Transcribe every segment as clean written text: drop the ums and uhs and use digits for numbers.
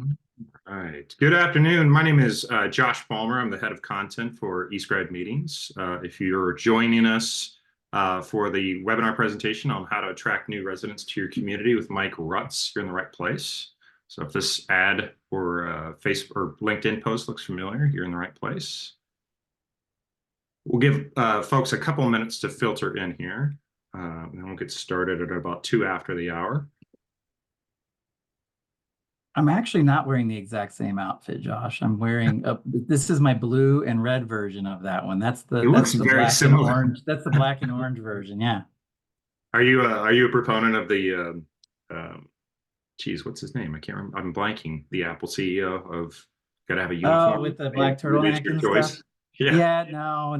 All right. Good afternoon. My name is Josh Palmer. I'm the head of content for eScribe Meetings. If you're joining us for the webinar presentation on how to attract new residents to your community with Mike Rutz, you're in the right place. So if this ad or Facebook or LinkedIn post looks familiar, you're in the right place. We'll give folks a couple minutes to filter in here, and then we'll get started at about 2 after the hour. I'm actually not wearing the exact same outfit, Josh. I'm wearing this is my blue and red version of that one. That's the It looks very black similar. and orange. That's the black and orange version. Yeah. Are you a proponent of the geez, what's his name? I can't remember. I'm blanking. The Apple CEO of got to have a uniform. Oh, with the black turtleneck and stuff. Yeah. Yeah, no.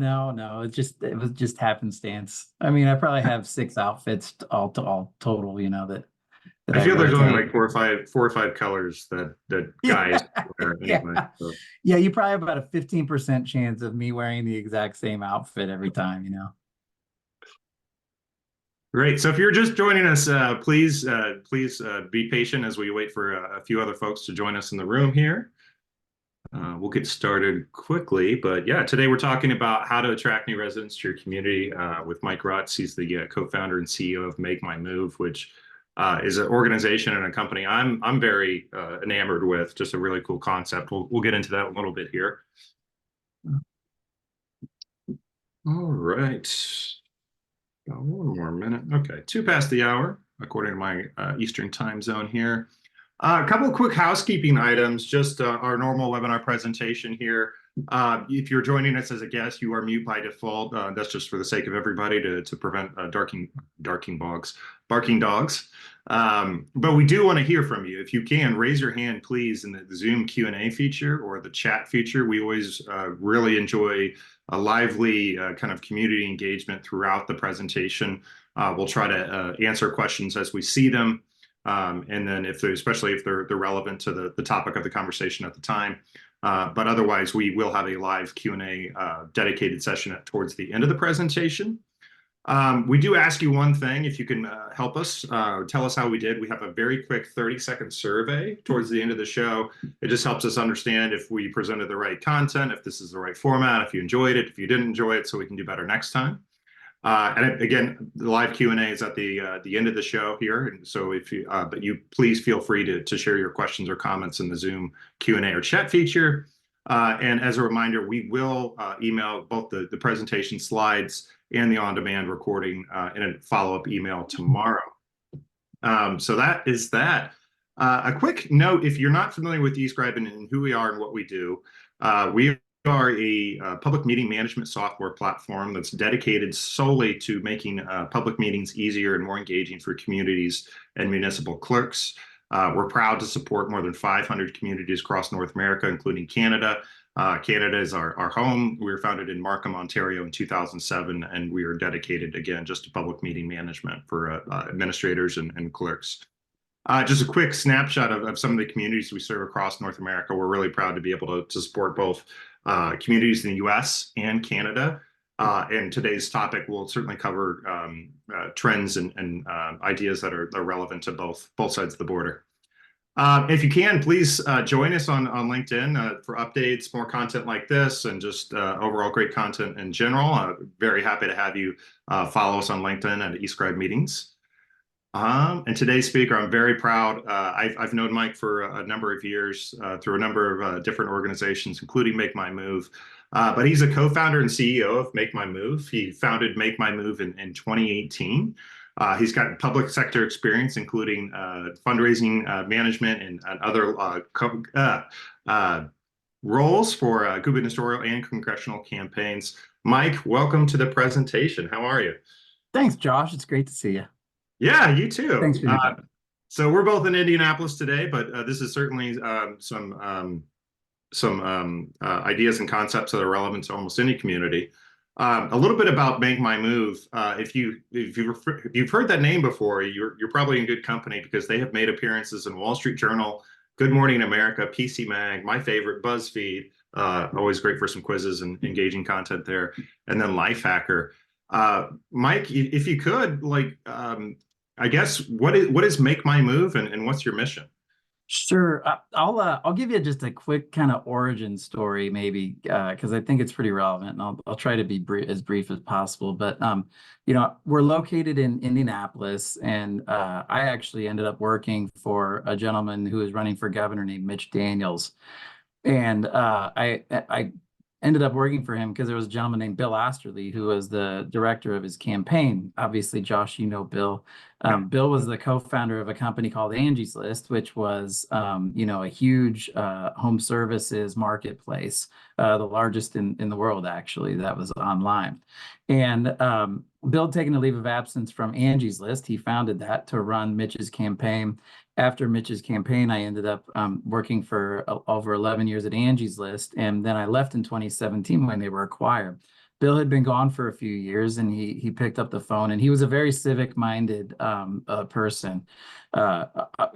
It was just happenstance. I mean, I probably have 6 outfits all total, that I feel there's only rotate. like four or five colors that guys wear anyway. Yeah. So. Yeah, you probably have about a 15% chance of me wearing the exact same outfit every time, Great. So if you're just joining us, please be patient as we wait for a few other folks to join us in the room here. We'll get started quickly, but yeah, today we're talking about how to attract new residents to your community with Mike Rutz. He's the co-founder and CEO of Make My Move, which is an organization and a company I'm very enamored with. Just a really cool concept. We'll get into that a little bit here. All right. Got one more minute. Okay, 2 past the hour, according to my Eastern time zone here. A couple of quick housekeeping items, just our normal webinar presentation here. If you're joining us as a guest, you are mute by default. That's just for the sake of everybody to prevent barking dogs. But we do want to hear from you. If you can, raise your hand, please, in the Zoom Q&A feature or the chat feature. We always really enjoy a lively kind of community engagement throughout the presentation. We'll try to answer questions as we see them. And then especially if they're relevant to the topic of the conversation at the time. But otherwise, we will have a live Q&A dedicated session towards the end of the presentation. We do ask you one thing, if you can help us, tell us how we did. We have a very quick 30-second survey towards the end of the show. It just helps us understand if we presented the right content, if this is the right format, if you enjoyed it, if you didn't enjoy it, so we can do better next time. And again, the live Q&A is at the end of the show here. And so but you please feel free to share your questions or comments in the Zoom Q&A or chat feature. And as a reminder, we will email both the presentation slides and the on-demand recording in a follow-up email tomorrow. So that is that. A quick note, if you're not familiar with eScribe and who we are and what we do, we are a public meeting management software platform that's dedicated solely to making public meetings easier and more engaging for communities and municipal clerks. We're proud to support more than 500 communities across North America, including Canada. Canada is our home. We were founded in Markham, Ontario in 2007, and we are dedicated, again, just to public meeting management for administrators and clerks. Just a quick snapshot of some of the communities we serve across North America. We're really proud to be able to support both communities in the US and Canada. And today's topic will certainly cover trends and ideas that are relevant to both sides of the border. If you can, please join us on LinkedIn for updates, more content like this, and just overall great content in general. Very happy to have you follow us on LinkedIn at eScribe Meetings. And today's speaker, I'm very proud. I've known Mike for a number of years through a number of different organizations, including Make My Move. But he's a co-founder and CEO of Make My Move. He founded Make My Move in 2018. He's got public sector experience, including fundraising management and other roles for gubernatorial and congressional campaigns. Mike, welcome to the presentation. How are you? Thanks, Josh. It's great to see you. Yeah, you too. Thanks for so we're both in Indianapolis today, but this is certainly some ideas and concepts that are relevant to almost any community. A little bit about Make My Move. If you've heard that name before, you're probably in good company because they have made appearances in Wall Street Journal, Good Morning America, PC Mag, my favorite, BuzzFeed. Always great for some quizzes and engaging content there, and then Lifehacker. Mike, if you could, I guess, what is Make My Move and what's your mission? Sure. I'll give you just a quick kind of origin story, maybe, because I think it's pretty relevant, and I'll try to be as brief as possible. But we're located in Indianapolis, and I actually ended up working for a gentleman who was running for governor named Mitch Daniels. And I ended up working for him because there was a gentleman named Bill Osterly who was the director of his campaign. Obviously, Josh, you know Bill. Yeah. Bill was the co-founder of a company called Angie's List, which was a huge home services marketplace, the largest in the world, actually, that was online. And Bill had taken a leave of absence from Angie's List. He founded that to run Mitch's campaign. After Mitch's campaign, I ended up working for over 11 years at Angie's List, and then I left in 2017 when they were acquired. Bill had been gone for a few years, and he picked up the phone, and he was a very civic-minded person, uh, uh,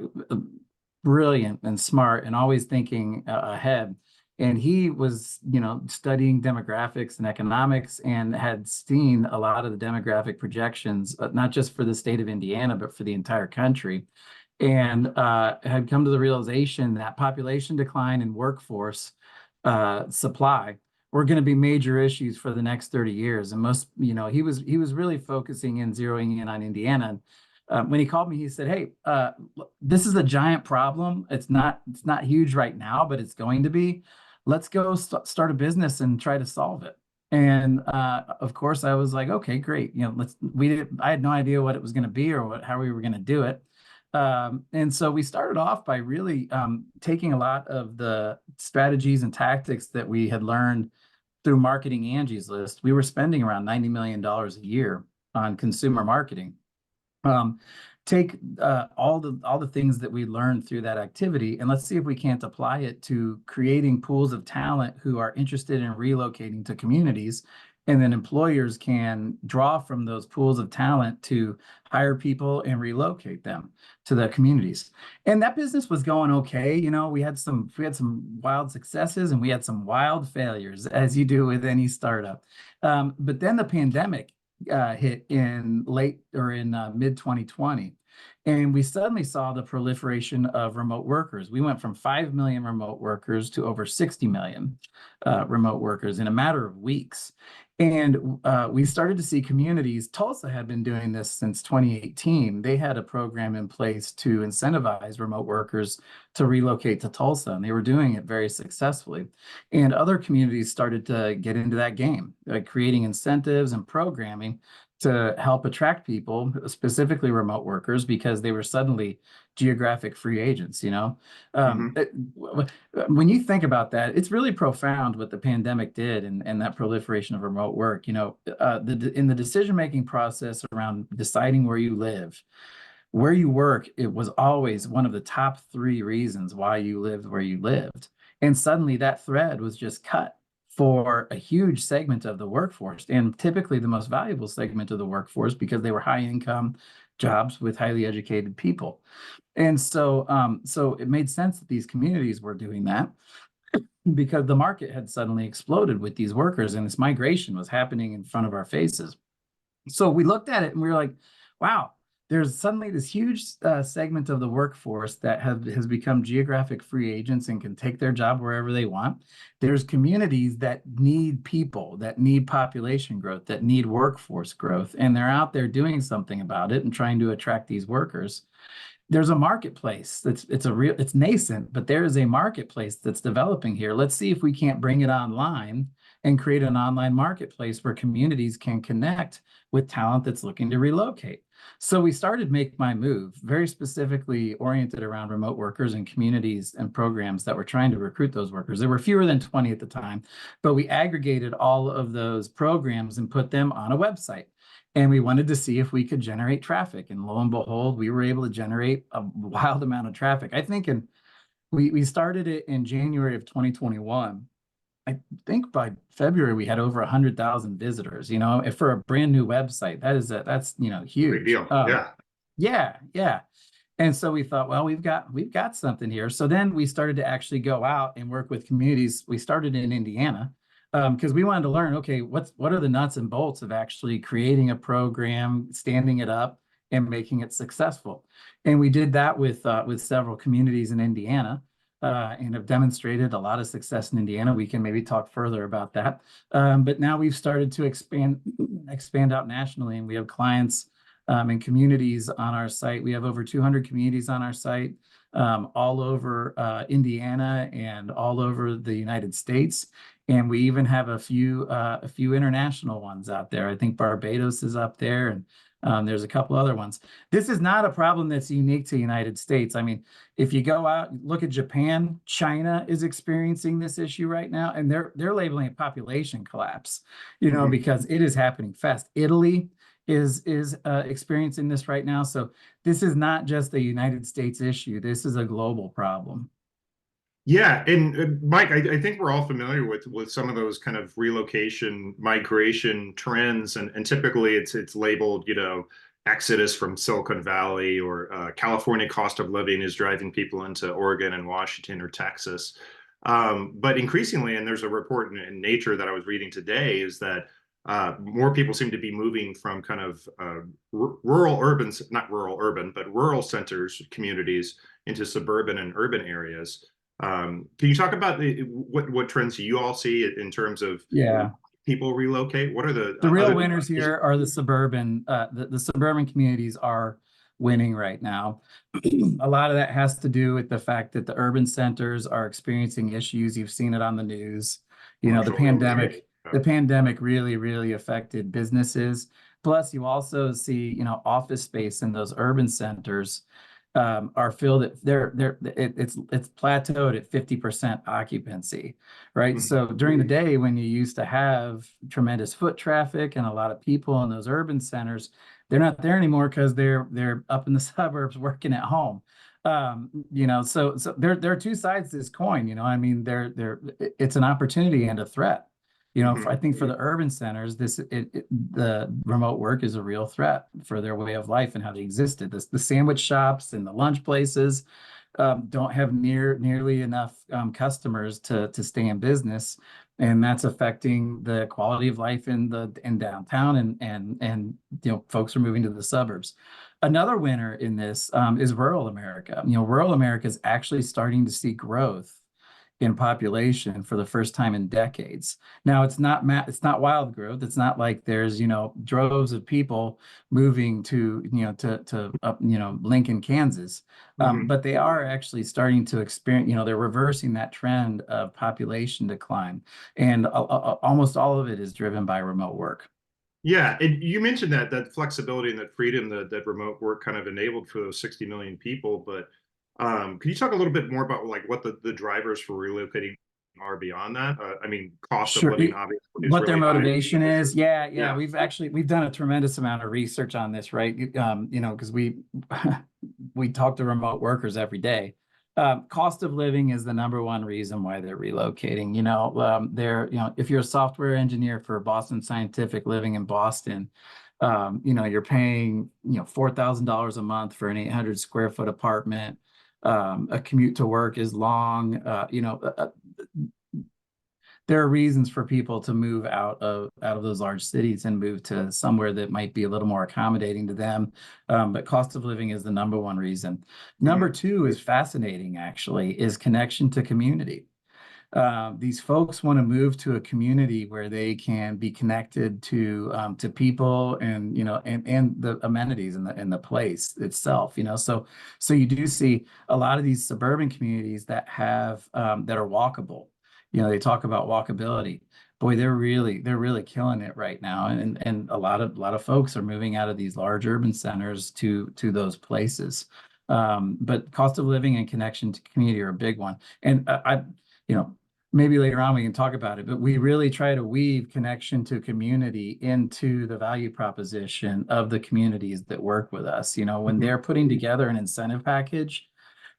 brilliant and smart, and always thinking ahead. And he was, studying demographics and economics, and had seen a lot of the demographic projections, not just for the state of Indiana, but for the entire country, and had come to the realization that population decline and workforce supply were going to be major issues for the next 30 years. And he was really focusing and zeroing in on Indiana. When he called me, he said, "Hey, this is a giant problem. It's not huge right now, but it's going to be. Let's go start a business and try to solve it." And of course, I was like, "Okay, great. I had no idea what it was going to be or how we were going to do it." And so we started off by really taking a lot of the strategies and tactics that we had learned through marketing Angie's List. We were spending around $90 million a year on consumer marketing. Take all the things that we learned through that activity, and let's see if we can't apply it to creating pools of talent who are interested in relocating to communities. And then employers can draw from those pools of talent to hire people and relocate them to the communities. And that business was going okay. We had some wild successes, and we had some wild failures, as you do with any startup. But then the pandemic hit in mid 2020. And we suddenly saw the proliferation of remote workers. We went from 5 million remote workers to over 60 million remote workers in a matter of weeks. And we started to see communities. Tulsa had been doing this since 2018. They had a program in place to incentivize remote workers to relocate to Tulsa, and they were doing it very successfully. And other communities started to get into that game, creating incentives and programming to help attract people, specifically remote workers, because they were suddenly geographic free agents. When you think about that, it's really profound what the pandemic did, and that proliferation of remote work. In the decision-making process around deciding where you live, where you work, it was always one of the top 3 reasons why you lived where you lived. And suddenly that thread was just cut for a huge segment of the workforce, and typically the most valuable segment of the workforce, because they were high income jobs with highly educated people. And so it made sense that these communities were doing that, because the market had suddenly exploded with these workers, and this migration was happening in front of our faces. So we looked at it and we were like, wow, there's suddenly this huge segment of the workforce that has become geographic free agents and can take their job wherever they want. There's communities that need people, that need population growth, that need workforce growth, and they're out there doing something about it and trying to attract these workers. There's a marketplace it's nascent, but there is a marketplace that's developing here. Let's see if we can't bring it online and create an online marketplace where communities can connect with talent that's looking to relocate. So we started Make My Move, very specifically oriented around remote workers and communities and programs that were trying to recruit those workers. There were fewer than 20 at the time, but we aggregated all of those programs and put them on a website. And we wanted to see if we could generate traffic. And lo and behold, we were able to generate a wild amount of traffic. I think we started it in January of 2021. I think by February we had over 100,000 visitors. For a brand new website, that's huge. Big deal. Yeah. And so we thought, well, we've got something here. So then we started to actually go out and work with communities. We started in Indiana, because we wanted to learn, okay, what are the nuts and bolts of actually creating a program, standing it up, and making it successful. And we did that with several communities in Indiana, and have demonstrated a lot of success in Indiana. We can maybe talk further about that. But now we've started to expand out nationally, and we have clients and communities on our site. We have over 200 communities on our site, all over Indiana and all over the United States. And we even have a few international ones out there. I think Barbados is up there, and there's a couple other ones. This is not a problem that's unique to the United States. I mean, if you go out, look at Japan, China is experiencing this issue right now, and they're labeling it population collapse, because it is happening fast. Italy is experiencing this right now. So this is not just a United States issue. This is a global problem. Yeah, and Mike, I think we're all familiar with some of those kind of relocation, migration trends, and typically it's labeled, exodus from Silicon Valley, or California cost of living is driving people into Oregon and Washington or Texas. But increasingly, and there's a report in Nature that I was reading today, is that more people seem to be moving from kind of rural urban, not rural urban, but rural centers, communities, into suburban and urban areas. Can you talk about what trends you all see in terms of people relocate? What are the real winners here are the suburban the suburban communities are winning right now. A lot of that has to do with the fact that the urban centers are experiencing issues. You've seen it on the news. The pandemic really affected businesses. Plus, you also see, office space in those urban centers are filled at it's plateaued at 50% occupancy, right? So during the day, when you used to have tremendous foot traffic and a lot of people in those urban centers, they're not there anymore because they're up in the suburbs working at home. So there are two sides to this coin. I mean, it's an opportunity and a threat. I think for the urban centers, the remote work is a real threat for their way of life and how they existed. The sandwich shops and the lunch places don't have nearly enough customers to stay in business, and that's affecting the quality of life in downtown, and folks are moving to the suburbs. Another winner in this is rural America. Rural America is actually starting to see growth in population for the first time in decades. Now, it's not wild growth. It's not like there's droves of people moving to Lincoln, Kansas, but they are actually starting to experience. They're reversing that trend of population decline, and almost all of it is driven by remote work. Yeah, and you mentioned that flexibility and that freedom that remote work kind of enabled for those 60 million people, but can you talk a little bit more about like what the drivers for relocating are beyond that? I mean, cost of living, obviously, what their motivation is. Yeah. We've done a tremendous amount of research on this, right? Because we talk to remote workers every day. Cost of living is the number one reason why they're relocating. If you're a software engineer for Boston Scientific living in Boston, you're paying $4,000 a month for an 800 square foot apartment. A commute to work is long. There are reasons for people to move out of those large cities and move to somewhere that might be a little more accommodating to them. But cost of living is the number one reason. Number two is fascinating, actually, is connection to community. These folks want to move to a community where they can be connected to people and and the amenities and the place itself. So you do see a lot of these suburban communities that have that are walkable. They talk about walkability. Boy, they're really killing it right now, and a lot of folks are moving out of these large urban centers to those places. But cost of living and connection to community are a big one, and maybe later on we can talk about it, but we really try to weave connection to community into the value proposition of the communities that work with us. When they're putting together an incentive package,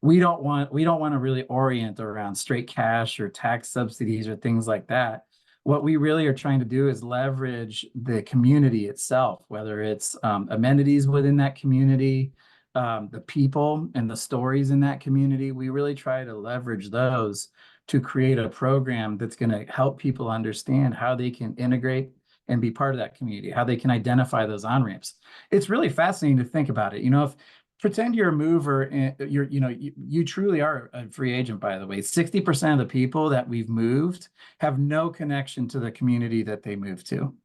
we don't want to really orient around straight cash or tax subsidies or things like that. What we really are trying to do is leverage the community itself, whether it's amenities within that community, the people and the stories in that community. We really try to leverage those to create a program that's going to help people understand how they can integrate and be part of that community, how they can identify those on-ramps. It's really fascinating to think about it. You know, if pretend you're a mover and you truly are a free agent, by the way. 60% of the people that we've moved have no connection to the community that they moved to,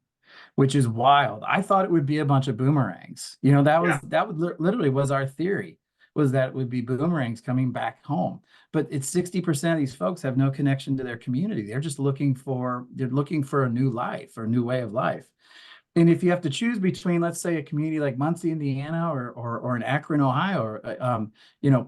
which is wild. I thought it would be a bunch of boomerangs. You know, literally was our theory, was that it would be boomerangs coming back home. But it's 60% of these folks have no connection to their community. They're just looking for a new life or a new way of life. And if you have to choose between, let's say, a community like Muncie, Indiana, or an Akron, Ohio,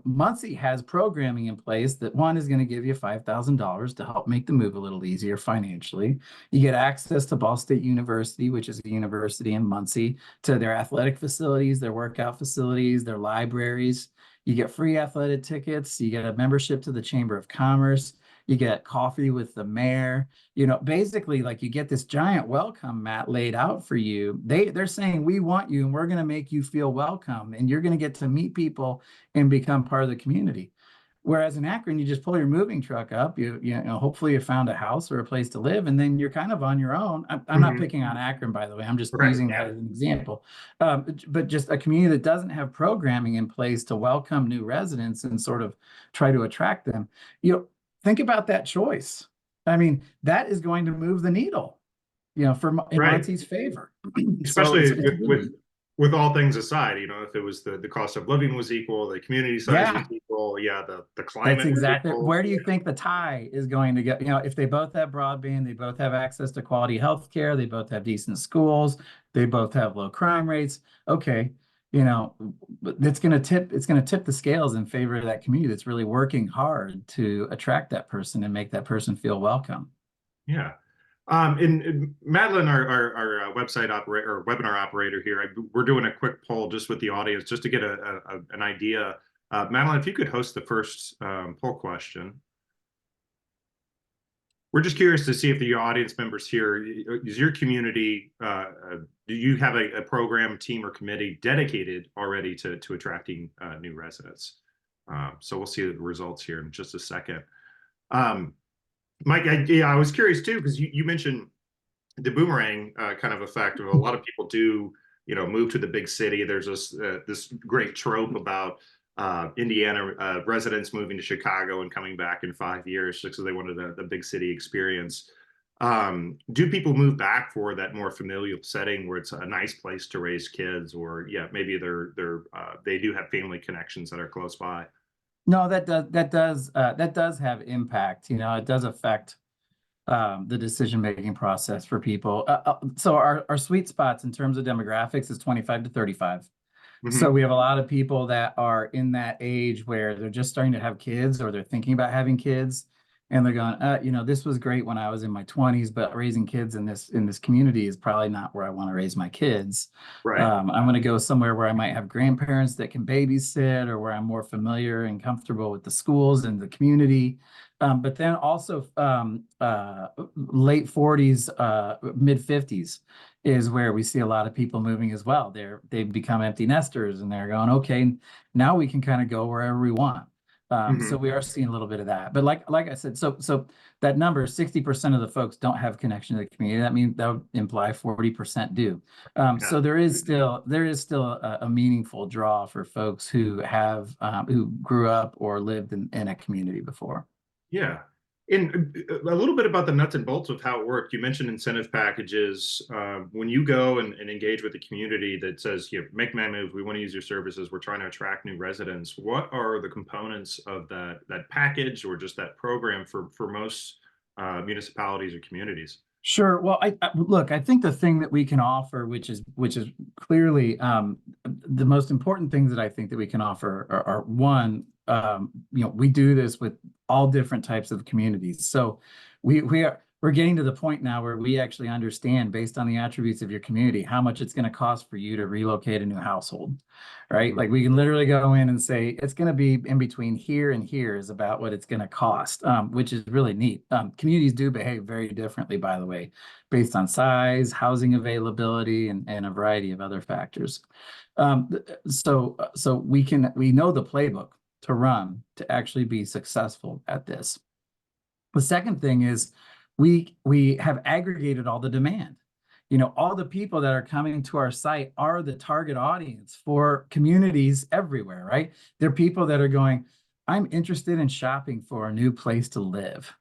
Muncie has programming in place that one is going to give you $5,000 to help make the move a little easier financially. You get access to Ball State University, which is a university in Muncie, to their athletic facilities, their workout facilities, their libraries. You get free athletic tickets. You get a membership to the Chamber of Commerce. You get coffee with the mayor. You know, basically, like, you get this giant welcome mat laid out for you. They're saying, we want you and we're going to make you feel welcome, and you're going to get to meet people and become part of the community. Whereas in Akron, you just pull your moving truck up, hopefully you found a house or a place to live, and then you're kind of on your own. I'm not picking on Akron, by the way. I'm just using that as an example. But just a community that doesn't have programming in place to welcome new residents and sort of try to attract them. Think about that choice. I mean, that is going to move the needle, in Muncie's favor. Especially with all things aside, if it was the cost of living was equal, the community size was equal, the climate. That's exactly. Where do you think the tie is going to go? If they both have broadband, they both have access to quality health care, they both have decent schools, they both have low crime rates. Okay. It's going to tip the scales in favor of that community that's really working hard to attract that person and make that person feel welcome. Yeah. And Madeline, our website operator or webinar operator here, we're doing a quick poll just with the audience, just to get an idea. Madeline, if you could host the first poll question. We're just curious to see if your audience members here, is your community, do you have a program, team, or committee dedicated already to attracting new residents? So we'll see the results here in just a second. Mike, I was curious too, because you mentioned the boomerang kind of effect. A lot of people do, move to the big city. There's this great trope about Indiana residents moving to Chicago and coming back in 5 years just because they wanted the big city experience. Do people move back for that more familial setting where it's a nice place to raise kids, or maybe they do have family connections that are close by? No, that does have impact. It does affect the decision-making process for people. So our sweet spots in terms of demographics is 25 to 35. So we have a lot of people that are in that age where they're just starting to have kids, or they're thinking about having kids, and they're going, this was great when I was in my 20s, but raising kids in this community is probably not where I want to raise my kids. Right. I'm going to go somewhere where I might have grandparents that can babysit, or where I'm more familiar and comfortable with the schools and the community. But then also late 40s, mid 50s is where we see a lot of people moving as well. They've become empty nesters, and they're going, okay, now we can kind of go wherever we want. So we are seeing a little bit of that. But like I said, so that number, 60% of the folks don't have connection to the community. That would imply 40% do. So there is still a meaningful draw for folks who grew up or lived in a community before. Yeah. And a little bit about the nuts and bolts of how it worked. You mentioned incentive packages. When you go and engage with the community that says, make my move, we want to use your services, we're trying to attract new residents, what are the components of that package, or just that program for most municipalities or communities? Sure. Well, I think the thing that we can offer, which is clearly the most important things that I think that we can offer are one, we do this with all different types of communities. So we're getting to the point now where we actually understand, based on the attributes of your community, how much it's going to cost for you to relocate a new household, right? Like, we can literally go in and say, it's going to be in between here and here is about what it's going to cost, which is really neat. Communities do behave very differently, by the way, based on size, housing availability, and a variety of other factors. So we know the playbook to run to actually be successful at this. The second thing is we have aggregated all the demand. all the people that are coming to our site are the target audience for communities everywhere, right? They're people that are going, I'm interested in shopping for a new place to live.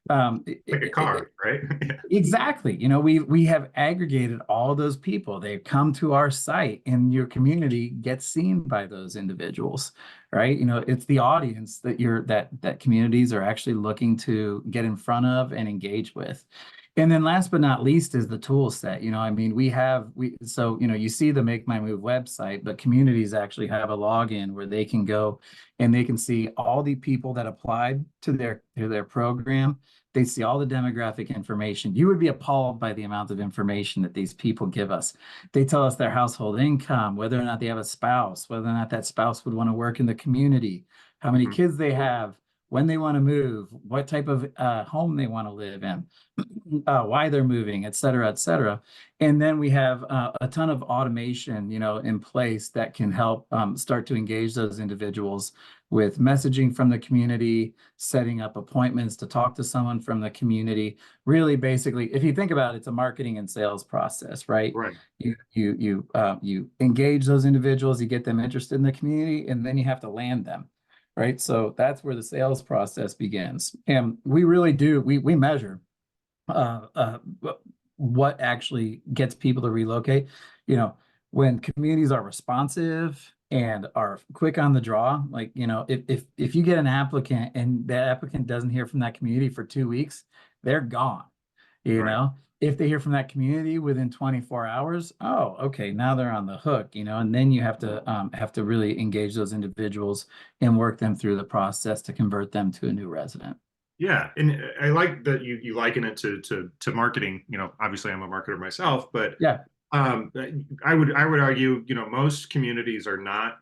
Like a car, right? Yeah. Exactly. We have aggregated all those people. They come to our site, and your community gets seen by those individuals, right? It's the audience that communities are actually looking to get in front of and engage with. And then last but not least is the tool set. I mean, you see the Make My Move website, but communities actually have a login where they can go and they can see all the people that applied to their program. They see all the demographic information. You would be appalled by the amount of information that these people give us. They tell us their household income, whether or not they have a spouse, whether or not that spouse would want to work in the community, how many kids they have, when they want to move, what type of home they want to live in, why they're moving, et cetera, et cetera. And then we have a ton of automation, in place that can help start to engage those individuals with messaging from the community, setting up appointments to talk to someone from the community. Really, basically, if you think about it, it's a marketing and sales process, right? Right. You engage those individuals, you get them interested in the community, and then you have to land them, right? So that's where the sales process begins. And we really do, we measure what actually gets people to relocate. When communities are responsive and are quick on the draw, like, if you get an applicant and that applicant doesn't hear from that community for 2 weeks, they're gone. Right. If they hear from that community within 24 hours, oh, okay, now they're on the hook, and then you have to really engage those individuals and work them through the process to convert them to a new resident. Yeah, and I like that you liken it to marketing. Obviously I'm a marketer myself, but Yeah. I would argue, most communities are not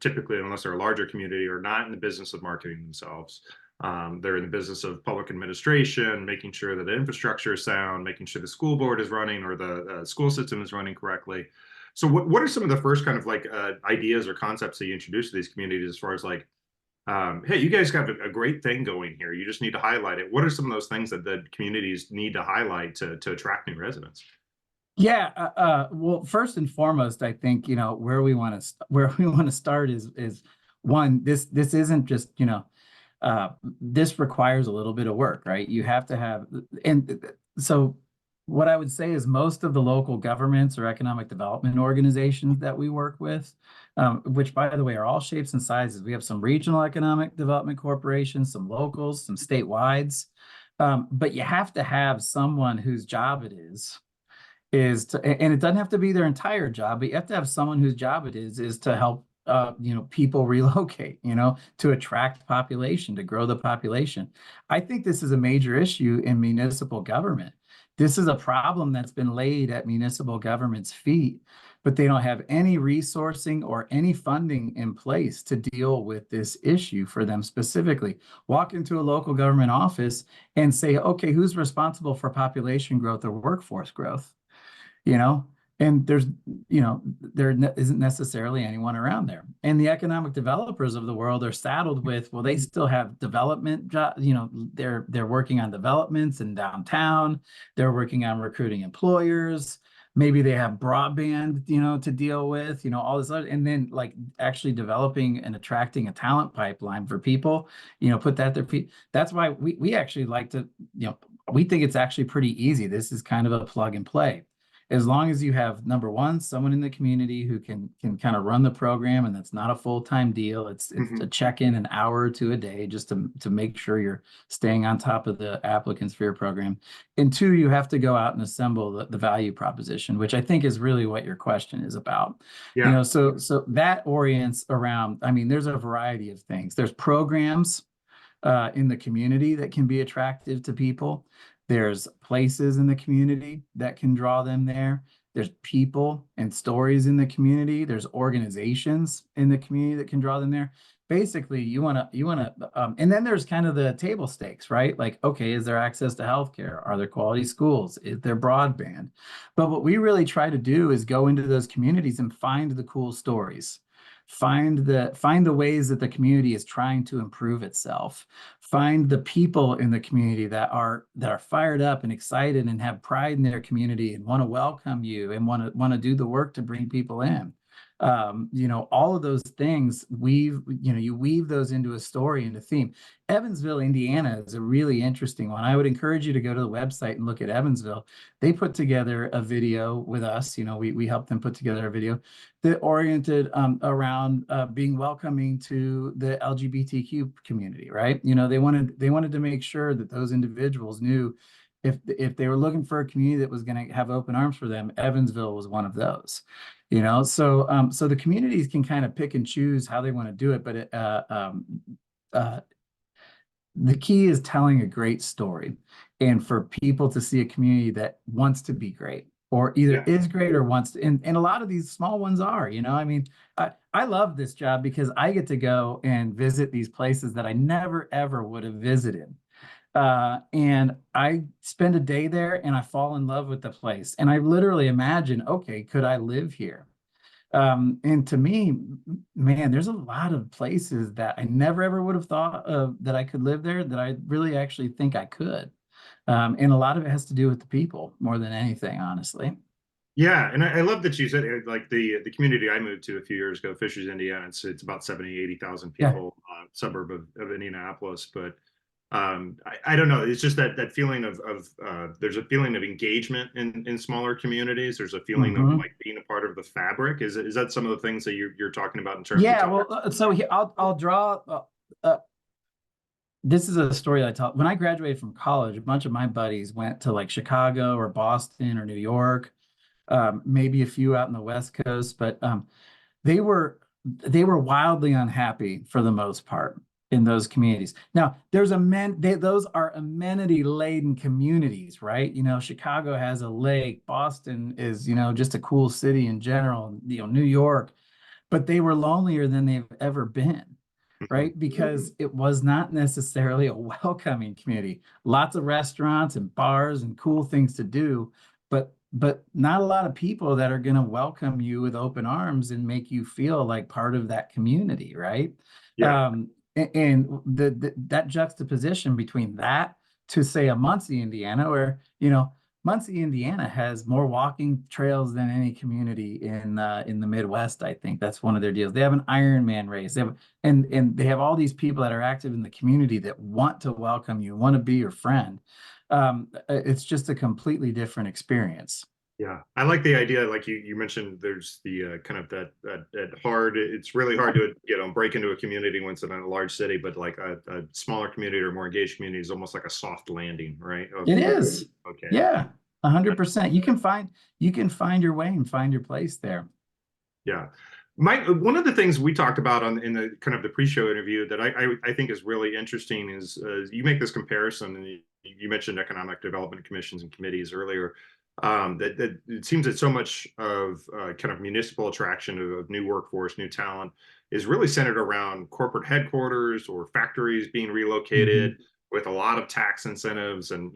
typically, unless they're a larger community, are not in the business of marketing themselves. They're in the business of public administration, making sure that the infrastructure is sound, making sure the school board is running or the school system is running correctly. So what are some of the first kind of like ideas or concepts that you introduce to these communities as far as like, hey, you guys got a great thing going here. You just need to highlight it. What are some of those things that the communities need to highlight to attract new residents? Yeah. Well, first and foremost, I think, where we want to start is one, this isn't just, this requires a little bit of work, right? You have to have, and so what I would say is most of the local governments or economic development organizations that we work with, which by the way are all shapes and sizes. We have some regional economic development corporations, some locals, some statewides, but you have to have someone whose job it is to, and it doesn't have to be their entire job, but you have to have someone whose job it is to help people relocate, to attract population, to grow the population. I think this is a major issue in municipal government. This is a problem that's been laid at municipal government's feet, but they don't have any resourcing or any funding in place to deal with this issue for them specifically. Walk into a local government office and say, okay, who's responsible for population growth or workforce growth? And there isn't necessarily anyone around there. And the economic developers of the world are saddled with, well, they still have development jobs, they're working on developments in downtown, they're working on recruiting employers, maybe they have broadband, to deal with, all this other, and then like actually developing and attracting a talent pipeline for people, put that their feet. That's why we actually like to, we think it's actually pretty easy. This is kind of a plug and play. As long as you have, number one, someone in the community who can kind of run the program, and that's not a full-time deal. It's a check-in an hour or two a day just to make sure you're staying on top of the applicants for your program. And two, you have to go out and assemble the value proposition, which I think is really what your question is about. Yeah. So that orients around, I mean, there's a variety of things. There's programs in the community that can be attractive to people. There's places in the community that can draw them there. There's people and stories in the community. There's organizations in the community that can draw them there. Basically, you want to, and then there's kind of the table stakes, right? Like, okay, is there access to healthcare? Are there quality schools? Is there broadband? But what we really try to do is go into those communities and find the cool stories. find the ways that the community is trying to improve itself, find the people in the community that are fired up and excited and have pride in their community and want to welcome you and want to do the work to bring people in. All of those things you weave those into a story and a theme. Evansville, Indiana is a really interesting one. I would encourage you to go to the website and look at Evansville. They put together a video with us. We helped them put together a video that oriented around being welcoming to the LGBTQ community, right? They wanted to make sure that those individuals knew if they were looking for a community that was going to have open arms for them, Evansville was one of those. So the communities can kind of pick and choose how they want to do it, but the key is telling a great story, and for people to see a community that wants to be great, or either is great or wants to, and a lot of these small ones are. I mean, I love this job because I get to go and visit these places that I never ever would have visited. And I spend a day there and I fall in love with the place. And I literally imagine, okay, could I live here? And to me, man, there's a lot of places that I never ever would have thought of that I could live there, that I really actually think I could. And a lot of it has to do with the people more than anything, honestly. Yeah, and I love that you said it, like the community I moved to a few years ago, Fishers, Indiana. It's about 70,000-80,000 Yeah. people, suburb of Indianapolis. But I don't know. It's just that feeling of there's a feeling of engagement in smaller communities. There's a feeling of like being a part of the fabric. Is that some of the things that you're talking about in terms Yeah, of? well, so I'll draw. This is a story that I tell. When I graduated from college, a bunch of my buddies went to like Chicago or Boston or New York, maybe a few out in the West Coast, but they were wildly unhappy for the most part in those communities. Now, those are amenity-laden communities, right? Chicago has a lake, Boston is, just a cool city in general, New York, but they were lonelier than they've ever been, right? Because it was not necessarily a welcoming community. Lots of restaurants and bars and cool things to do, but not a lot of people that are going to welcome you with open arms and make you feel like part of that community, right? Yeah. And that juxtaposition between that to say a Muncie, Indiana, where Muncie, Indiana has more walking trails than any community in the Midwest. I think that's one of their deals. They have an Ironman race. And they have all these people that are active in the community that want to welcome you, want to be your friend. It's just a completely different experience. Yeah, I like the idea, like you mentioned, there's the kind of that hard, it's really hard to, break into a community once in a large city, but like a smaller community or more engaged community is almost like a soft landing, right? It is. Okay. Yeah, 100%. You can find your way and find your place there. Yeah. One of the things we talked about in the kind of the pre-show interview that I think is really interesting is you make this comparison, and you mentioned economic development commissions and committees earlier. That it seems that so much of kind of municipal attraction of new workforce, new talent is really centered around corporate headquarters or factories being relocated with a lot of tax incentives, and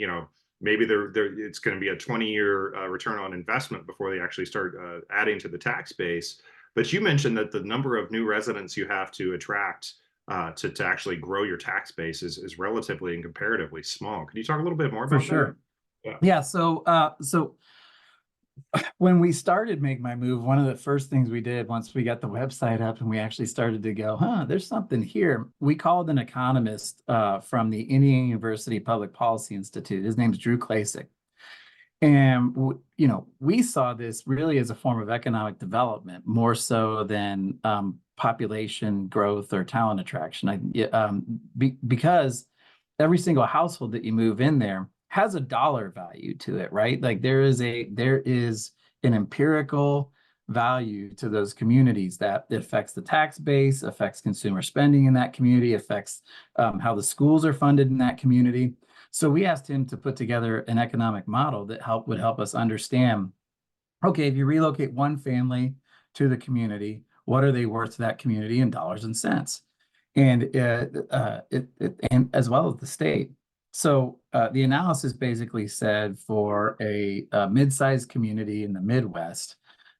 maybe it's going to be a 20-year return on investment before they actually start adding to the tax base. But you mentioned that the number of new residents you have to attract to actually grow your tax base is relatively and comparatively small. Can you talk a little bit more about that? For sure. Yeah. So when we started Make My Move, one of the first things we did once we got the website up and we actually started to go, there's something here. We called an economist from the Indiana University Public Policy Institute. His name's Drew Klasik. And, we saw this really as a form of economic development, more so than population growth or talent attraction. Because every single household that you move in there has a dollar value to it, right? Like there is an empirical value to those communities that affects the tax base, affects consumer spending in that community, affects how the schools are funded in that community. So we asked him to put together an economic model that would help us understand, okay, if you relocate one family to the community, what are they worth to that community in dollars and cents? And and as well as the state. So the analysis basically said for a mid-sized community in the Midwest,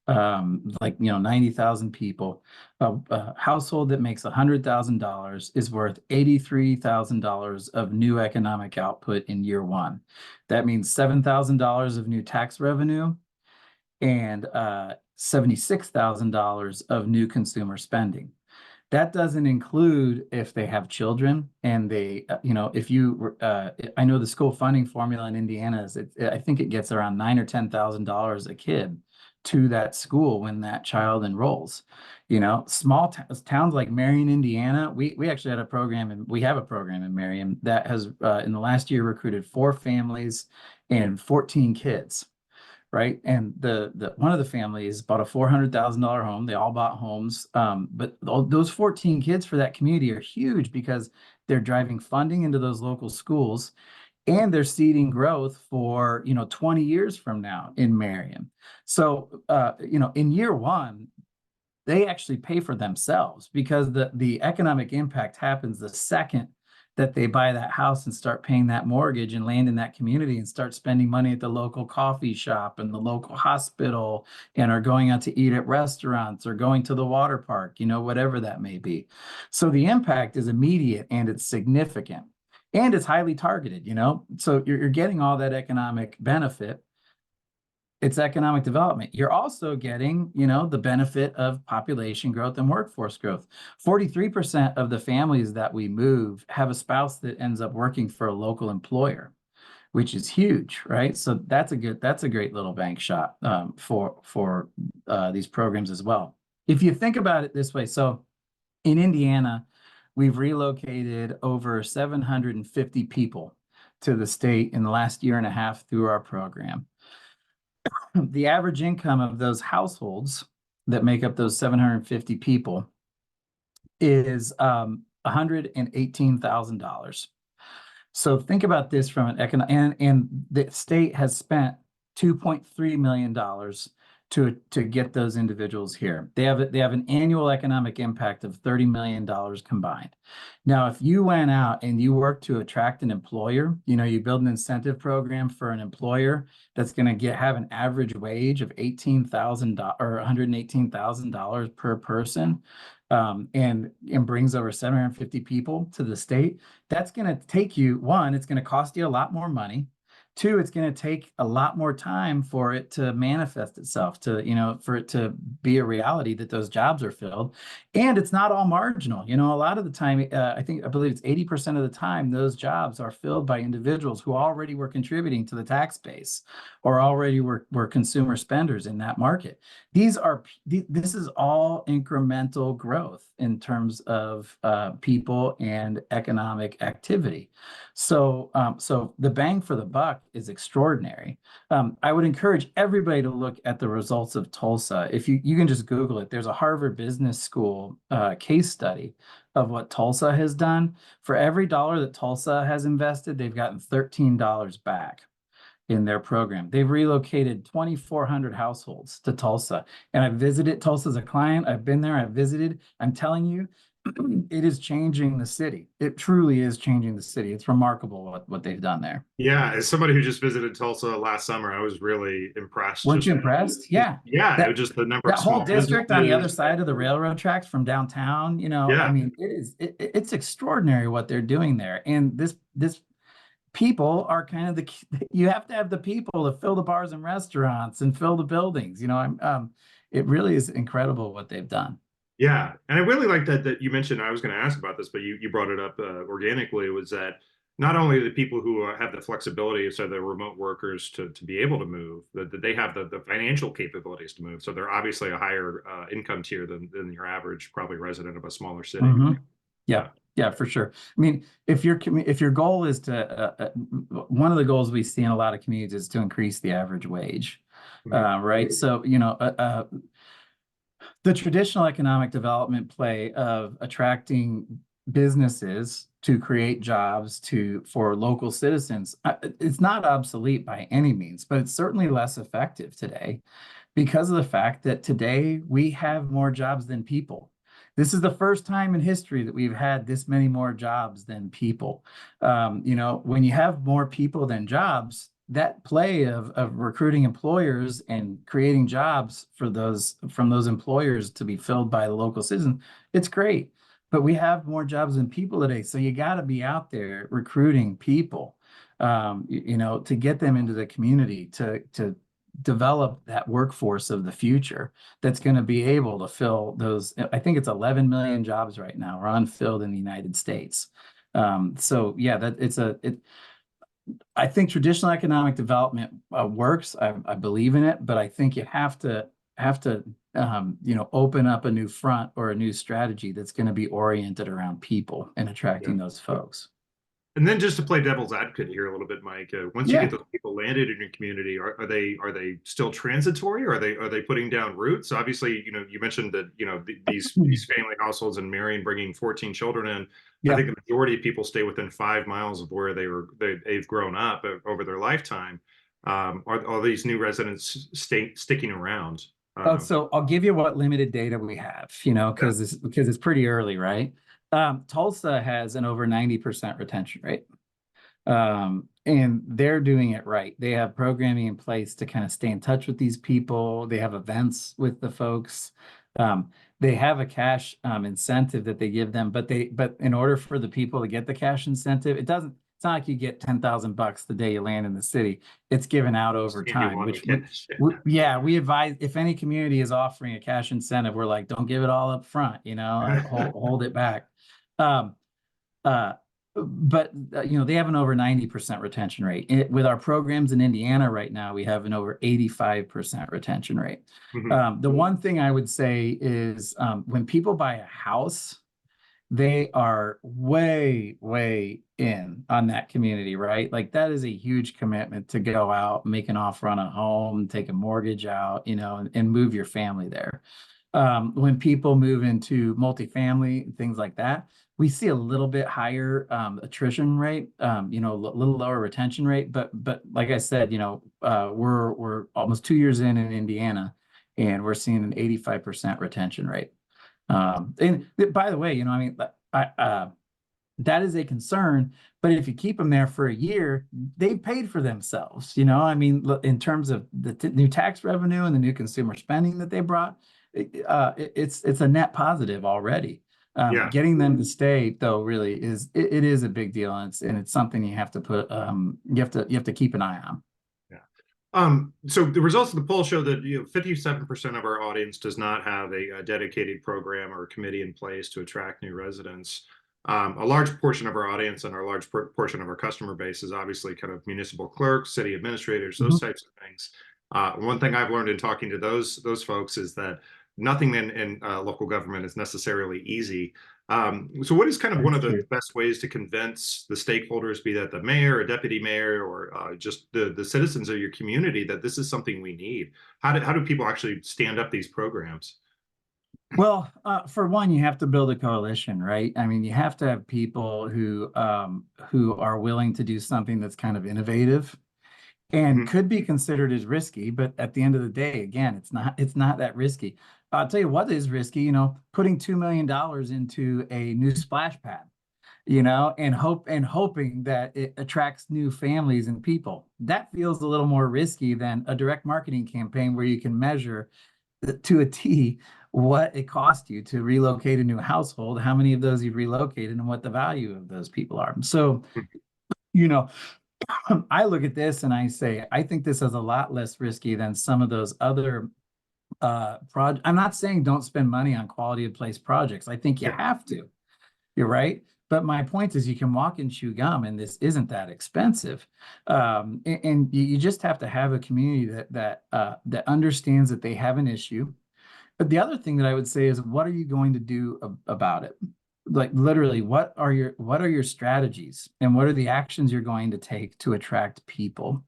like, 90,000 people. A household that makes $100,000 is worth $83,000 of new economic output in year one. That means $7,000 of new tax revenue and $76,000 of new consumer spending. That doesn't include if they have children and they, if you, I know the school funding formula in Indiana is, I think it gets around $9,000 or $10,000 a kid to that school when that child enrolls. Small towns like Marion, Indiana, we actually had a program, and we have a program in Marion that has in the last year recruited 4 families and 14 kids. Right. And the one of the families bought a $400,000 home. They all bought homes. But those 14 kids for that community are huge because they're driving funding into those local schools, and they're seeding growth for, 20 years from now in Marion. So, in year one, they actually pay for themselves because the economic impact happens the second that they buy that house and start paying that mortgage and land in that community and start spending money at the local coffee shop and the local hospital, and are going out to eat at restaurants or going to the water park, whatever that may be. So the impact is immediate and it's significant and it's highly targeted, so you're getting all that economic benefit. It's economic development. You're also getting, the benefit of population growth and workforce growth. 43% of the families that we move have a spouse that ends up working for a local employer, which is huge, right? So that's a great little bank shot for these programs as well. If you think about it this way, so in Indiana, we've relocated over 750 people to the state in the last year and a half through our program. The average income of those households that make up those 750 people is $118,000. So think about this from an economic, and the state has spent $2.3 million to get those individuals here. They have an annual economic impact of $30 million combined. Now, if you went out and you worked to attract an employer, you build an incentive program for an employer that's going to have an average wage of $18,000 or $118,000 per person, and brings over 750 people to the state. That's going to take you, one, it's going to cost you a lot more money. 2, it's going to take a lot more time for it to manifest itself, for it to be a reality that those jobs are filled. And it's not all marginal. A lot of the time, I believe it's 80% of the time, those jobs are filled by individuals who already were contributing to the tax base or already were consumer spenders in that market. This is all incremental growth in terms of people and economic activity. So the bang for the buck is extraordinary. I would encourage everybody to look at the results of Tulsa. If you can just Google it, there's a Harvard Business School case study of what Tulsa has done. For every dollar that Tulsa has invested, they've gotten $13 back in their program. They've relocated 2,400 households to Tulsa. And I visited Tulsa as a client. I've been there, I've visited. I'm telling you, it is changing the city. It truly is changing the city. It's remarkable what they've done there. Yeah, as somebody who just visited Tulsa last summer, I was really impressed. Weren't you impressed? Yeah. Yeah, That, it was just the number that of whole small district on the other businesses. side of the railroad tracks from downtown, Yeah. I mean, it's extraordinary what they're doing there. And this people are kind of you have to have the people to fill the bars and restaurants and fill the buildings. It really is incredible what they've done. Yeah, and I really like that you mentioned. I was going to ask about this, but you brought it up organically. Was that not only the people who have the flexibility, so the remote workers to be able to move, that they have the financial capabilities to move. So they're obviously a higher income tier than your average, probably resident of a smaller city. Mm-hmm. Yeah, for sure. I mean, if your goal is to, one of the goals we see in a lot of communities is to increase the average wage, right? So, the traditional economic development play of attracting businesses to create jobs for local citizens, it's not obsolete by any means, but it's certainly less effective today because of the fact that today we have more jobs than people. This is the first time in history that we've had this many more jobs than people. When you have more people than jobs, that play of recruiting employers and creating jobs for from those employers to be filled by the local citizen, it's great. But we have more jobs than people today, so you got to be out there recruiting people, to get them into the community to develop that workforce of the future that's going to be able to fill those. I think it's 11 million jobs right now are unfilled in the United States. So yeah, I think traditional economic development works. I believe in it, but I think you have to open up a new front or a new strategy that's going to be oriented around people and attracting those folks. And then just to play devil's advocate here a little bit, Mike, once you Yeah. get those people landed in your community, are they still transitory, or are they putting down roots? Obviously, you mentioned that these family households in Marion bringing 14 children in. I Yeah. think the majority of people stay within 5 miles of where they've grown up over their lifetime. Are these new residents sticking around? So I'll give you what limited data we have, because it's pretty early, right? Tulsa has an over 90% retention rate. And they're doing it right. They have programming in place to kind of stay in touch with these people. They have events with the folks. They have a cash incentive that they give them, but in order for the people to get the cash incentive, it's not like you get $10,000 the day you land in the city. It's given out over time, we advise if any community is offering a cash incentive, we're like, don't give it all up front, hold it back. But they have an over 90% retention rate. With our programs in Indiana right now, we have an over 85% retention rate. Mhm. The one thing I would say is when people buy a house, they are way, way in on that community, right? Like that is a huge commitment to go out, make an offer on a home, take a mortgage out, and move your family there. When people move into multifamily, things like that, we see a little bit higher attrition rate, a little lower retention rate. But like I said, we're almost 2 years in Indiana, and we're seeing an 85% retention rate. And by the way, that is a concern. But if you keep them there for a year, they've paid for themselves. In terms of the new tax revenue and the new consumer spending that they brought, it's a net positive already. Getting them to stay though really it is a big deal, and it's something you have to put you have to keep an eye on. So the results of the poll show that 57% of our audience does not have a dedicated program or committee in place to attract new residents. A large portion of our audience and our large portion of our customer base is obviously kind of municipal clerks, city administrators, those types of things. One thing I've learned in talking to those folks is that nothing in local government is necessarily easy. So what is kind of one of the best ways to convince the stakeholders, be that the mayor, a deputy mayor, or just the citizens of your community, that this is something we need? How do people actually stand up these programs? Well, for one, you have to build a coalition, right? I mean, you have to have people who are willing to do something that's kind of innovative and could be considered as risky, but at the end of the day, again, it's not that risky. I'll tell you what is risky, putting $2 million into a new splash pad, and hoping that it attracts new families and people. That feels a little more risky than a direct marketing campaign where you can measure to a T what it cost you to relocate a new household, how many of those you've relocated, and what the value of those people are. So, I look at this and I say, I think this is a lot less risky than some of those other projects. I'm not saying don't spend money on quality of place projects. I think you have to. You're right. But my point is you can walk and chew gum, and this isn't that expensive. And you just have to have a community that understands that they have an issue. But the other thing that I would say is, what are you going to do about it? Like literally, what are your strategies, and what are the actions you're going to take to attract people?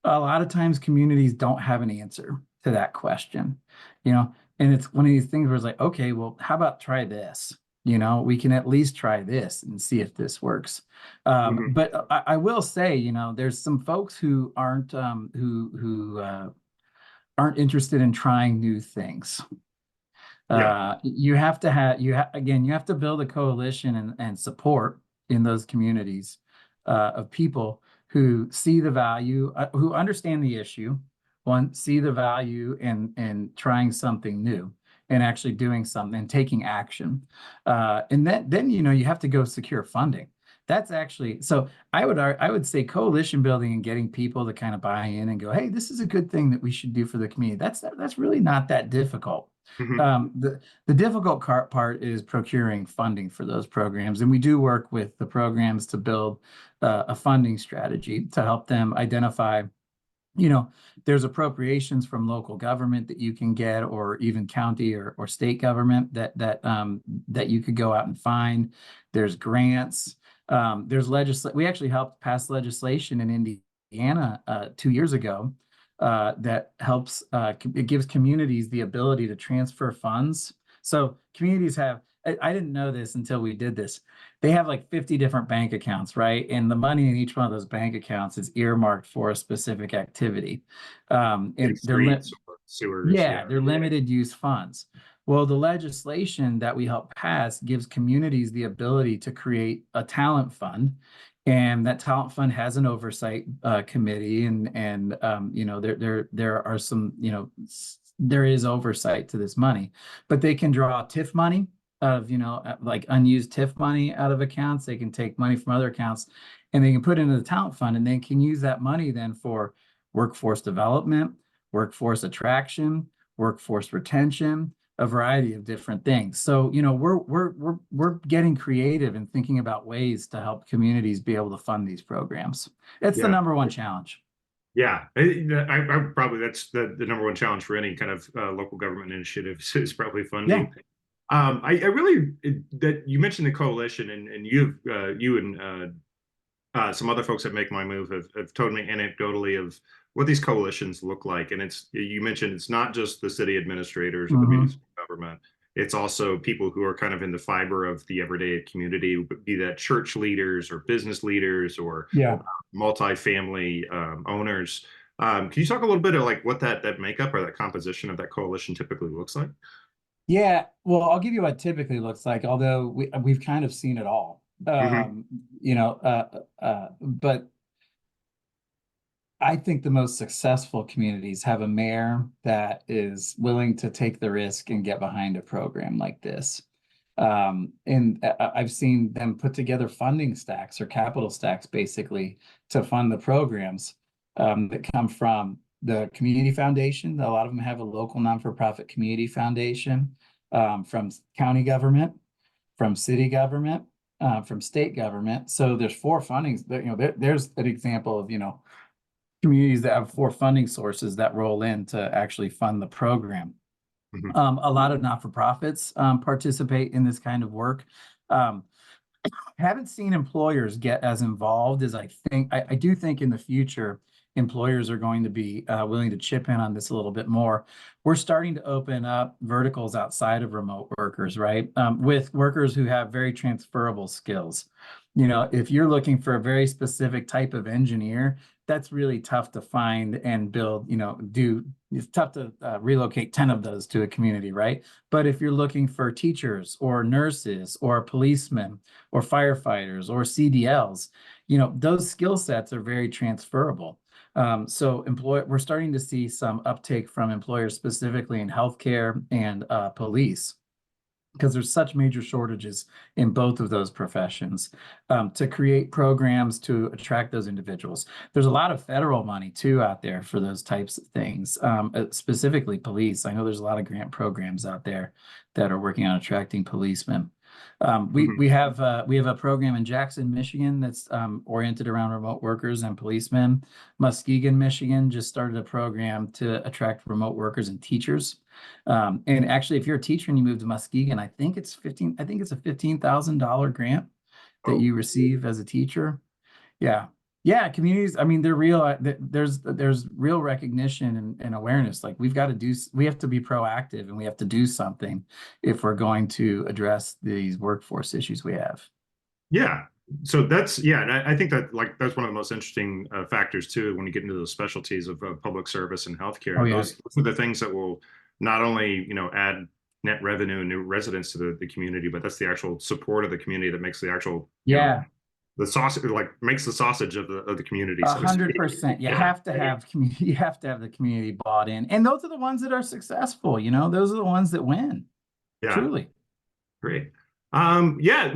A lot of times communities don't have an answer to that question, and it's one of these things where it's like, okay, well, how about try this? We can at least try this and see if this works. But I will say, there's some folks who aren't aren't interested in trying new things. You have to build a coalition and support in those communities of people who see the value, who understand the issue, one, see the value in trying something new and actually doing something and taking action. And then, you know, you have to go secure funding. That's actually, so I would say coalition building and getting people to kind of buy in and go, hey, this is a good thing that we should do for the community. That's really not that difficult. Mhm. The difficult part is procuring funding for those programs, and we do work with the programs to build a funding strategy to help them identify, you know, there's appropriations from local government that you can get, or even county or state government that you could go out and find. There's grants. There's we actually helped pass legislation in Indiana 2 years ago that helps, it gives communities the ability to transfer funds. So communities have, I didn't know this until we did this. They have like 50 different bank accounts, right? And the money in each one of those bank accounts is earmarked for a specific activity. And Like streets or sewers. yeah, Yeah. they're limited use funds. Well, the legislation that we help pass gives communities the ability to create a talent fund, and that talent fund has an oversight committee, and you know, there are some, you know, there is oversight to this money, but they can draw TIF money of, you know, like unused TIF money out of accounts. They can take money from other accounts and they can put into the talent fund, and they can use that money then for workforce development, workforce attraction, workforce retention, a variety of different things. So, you know, we're getting creative and thinking about ways to help communities be able to fund these programs. It's the Yeah. number one challenge. Yeah, I probably that's the number one challenge for any kind of local government initiative is probably Yeah. funding. I really that you mentioned the coalition, and you and some other folks that make my move have told me anecdotally of what these coalitions look like. And it's, you mentioned it's not just the city administrators or the municipal government. It's also people who are kind of in the fiber of the everyday community, be that church leaders or business leaders or Yeah. multifamily owners. Can you talk a little bit of like what that makeup or that composition of that coalition typically looks like? Yeah, well, I'll give you what typically looks like, although we've kind of seen it all. Hmm. You know, but I think the most successful communities have a mayor that is willing to take the risk and get behind a program like this. And I've seen them put together funding stacks or capital stacks basically to fund the programs that come from the community foundation. A lot of them have a local non-for-profit community foundation, from county government, from city government, from state government. So there's four fundings. You know, there's an example of, you know, communities that have four funding sources that roll in to actually fund the program. Hmm. A lot of not-for-profits participate in this kind of work. Um, haven't seen employers get as involved as I think. I do think in the future, employers are going to be willing to chip in on this a little bit more. We're starting to open up verticals outside of remote workers, right? With workers who have very transferable skills. You know, if you're looking for a very specific type of engineer, that's really tough to find and build, you know, it's tough to relocate 10 of those to a community, right? But if you're looking for teachers or nurses or policemen or firefighters or CDLs, you know, those skill sets are very transferable. So we're starting to see some uptake from employers specifically in healthcare and police, because there's such major shortages in both of those professions, to create programs to attract those individuals. There's a lot of federal money too out there for those types of things, specifically police. I know there's a lot of grant programs out there that are working on attracting policemen. We have a program in Jackson, Michigan that's oriented around remote workers and policemen. Muskegon, Michigan just started a program to attract remote workers and teachers. And actually, if you're a teacher and you move to Muskegon, I think it's a $15,000 grant that Oh, you receive as a teacher. Yeah. Yeah, communities, I mean, they're real. There's real recognition and awareness. Like we have to be proactive and we have to do something if we're going to address these workforce issues we have. yeah. So that's, yeah, and I think that like that's one of the most interesting factors too when you get into the specialties of public service and Oh healthcare. yeah. Those are the things that will not only, you know, add net revenue and new residents to the community, but that's the actual support of the community that makes the actual, you know, Yeah. The sausage, like, makes the sausage of the community, so to speak. 100%. You Yeah. have to have community. You have to have the community bought in, and those are the ones that are successful. You know, those are the ones that win. Yeah. Truly. Great. Yeah.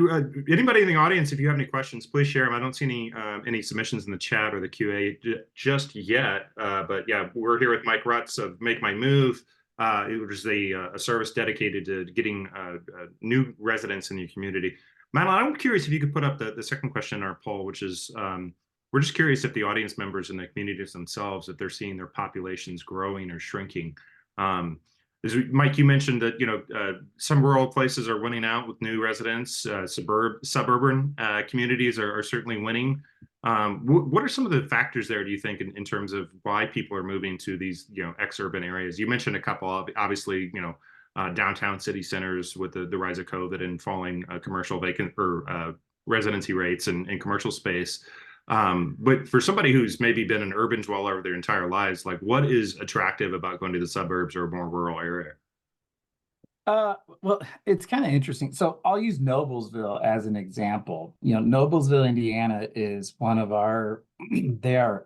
Anybody in the audience, if you have any questions, please share them. I don't see any submissions in the chat or the QA just yet. But yeah, we're here with Mike Rutz of Make My Move. It was a service dedicated to getting new residents in your community. Madeline, I'm curious if you could put up the second question in our poll, which is we're just curious if the audience members and the communities themselves, if they're seeing their populations growing or shrinking. Mike, you mentioned that some rural places are winning out with new residents. Suburban communities are certainly winning. What are some of the factors there, do you think, in terms of why people are moving to these ex-urban areas? You mentioned a couple of, obviously, downtown city centers with the rise of COVID and falling commercial vacant or residency rates and commercial space. But for somebody who's maybe been an urban dweller their entire lives, like, what is attractive about going to the suburbs or a more rural area? Well, it's kind of interesting. So I'll use Noblesville as an example. Noblesville, Indiana is one of our, they are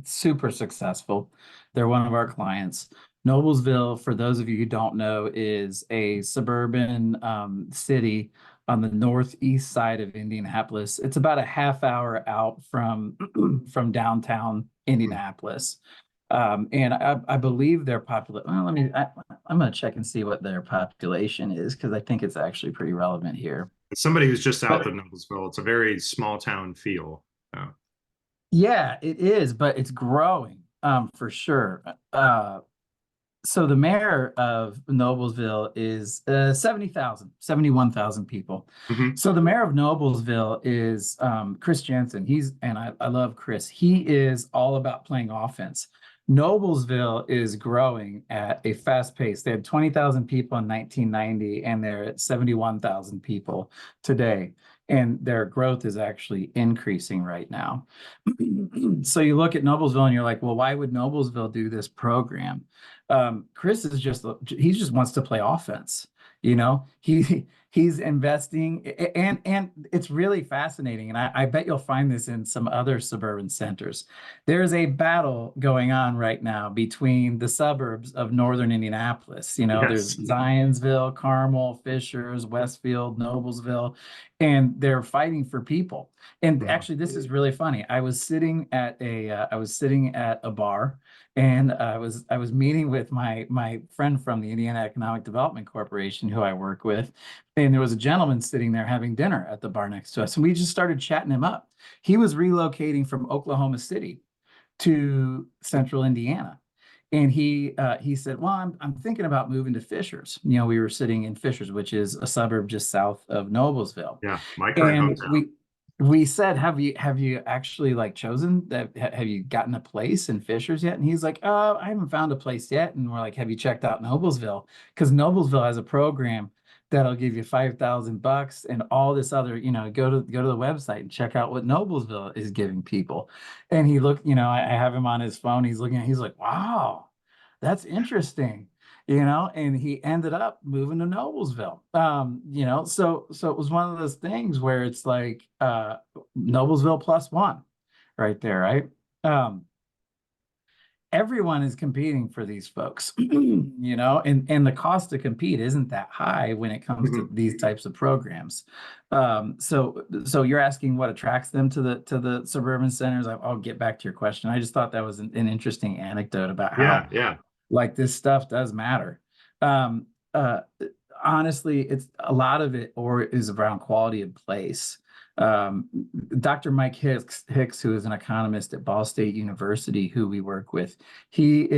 super successful. They're one of our clients. Noblesville, for those of you who don't know, is a suburban city on the northeast side of Indianapolis. It's about a half hour out from from downtown Indianapolis. And I believe their population. Well, I'm going to check and see what their population is, because I think it's actually pretty relevant here. Somebody who's just south of Noblesville, it's a very small town feel. Yeah, it is, but it's growing for sure. So the mayor of Noblesville is 71,000 people. Mm-hmm. So the mayor of Noblesville is Chris Jensen. I love Chris. He is all about playing offense. Noblesville is growing at a fast pace. They had 20,000 people in 1990, and they're at 71,000 people today. And their growth is actually increasing right now. So you look at Noblesville and you're like, well, why would Noblesville do this program? Chris he just wants to play offense. He's investing, and it's really fascinating. And I bet you'll find this in some other suburban centers. There's a battle going on right now between the suburbs of northern Indianapolis. Yes. There's Zionsville, Carmel, Fishers, Westfield, Noblesville, and they're fighting for people. And actually, this is really funny. I was sitting at a bar, and I was meeting with my friend from the Indiana Economic Development Corporation, who I work with, and there was a gentleman sitting there having dinner at the bar next to us, and we just started chatting him up. He was relocating from Oklahoma City to Central Indiana. And he said, well, I'm thinking about moving to Fishers. We were sitting in Fishers, which is a suburb just south of Noblesville. Yeah, my current hometown. We said, have you actually chosen that? Have you gotten a place in Fishers yet? And he's like, I haven't found a place yet. And we're like, have you checked out Noblesville? Because Noblesville has a program that'll give you $5,000 and all this other, go to the website and check out what Noblesville is giving people. And he looked, I have him on his phone. He's looking he's like, wow, that's interesting. And he ended up moving to Noblesville. So it was one of those things where it's like Noblesville plus one right there, right? Everyone is competing for these folks, and the cost to compete isn't that high when it comes to these types of programs. So you're asking what attracts them to the suburban centers. I'll get back to your question. I just thought that was an interesting anecdote about how this stuff does matter. Honestly, it's a lot of it is around quality of place. Dr. Mike Hicks, who is an economist at Ball State University, who we work with, he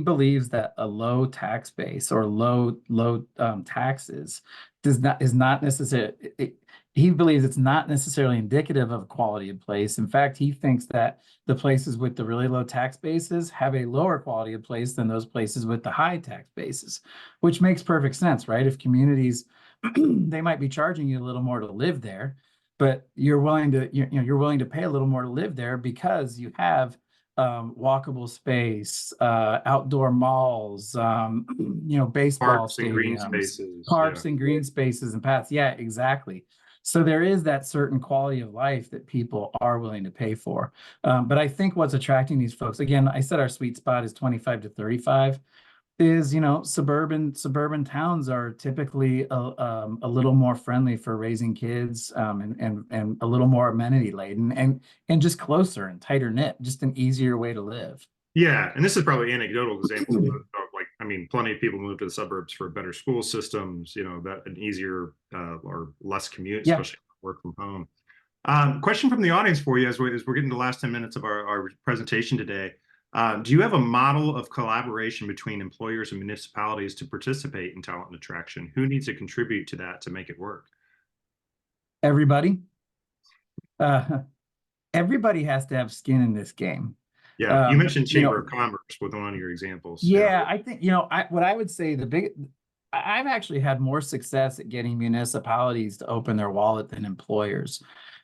believes that a low tax base or low taxes is not necessarily. He believes it's not necessarily indicative of quality of place. In fact, he thinks that the places with the really low tax bases have a lower quality of place than those places with the high tax bases, which makes perfect sense, right? If communities, they might be charging you a little more to live there, but you're willing to pay a little more to live there because you have walkable space, outdoor malls, baseball parks and green spaces, parks and green spaces and paths. Yeah, exactly. So there is that certain quality of life that people are willing to pay for. But I think what's attracting these folks, again, I said our sweet spot is 25 to 35, is, suburban towns are typically a little more friendly for raising kids, and a little more amenity laden, and just closer and tighter knit, just an easier way to live. Yeah, and this is probably anecdotal examples of like, I mean, plenty of people move to the suburbs for better school systems, that an easier or less commute, Yeah. especially work from home. Question from the audience for you as we're getting the last 10 minutes of our presentation today. Do you have a model of collaboration between employers and municipalities to participate in talent attraction? Who needs to contribute to that to make it work? Everybody. Everybody has to have skin in this game. Yeah, you mentioned Chamber of Commerce with one of your examples. Yeah, I think, what I would say I've actually had more success at getting municipalities to open their wallet than employers.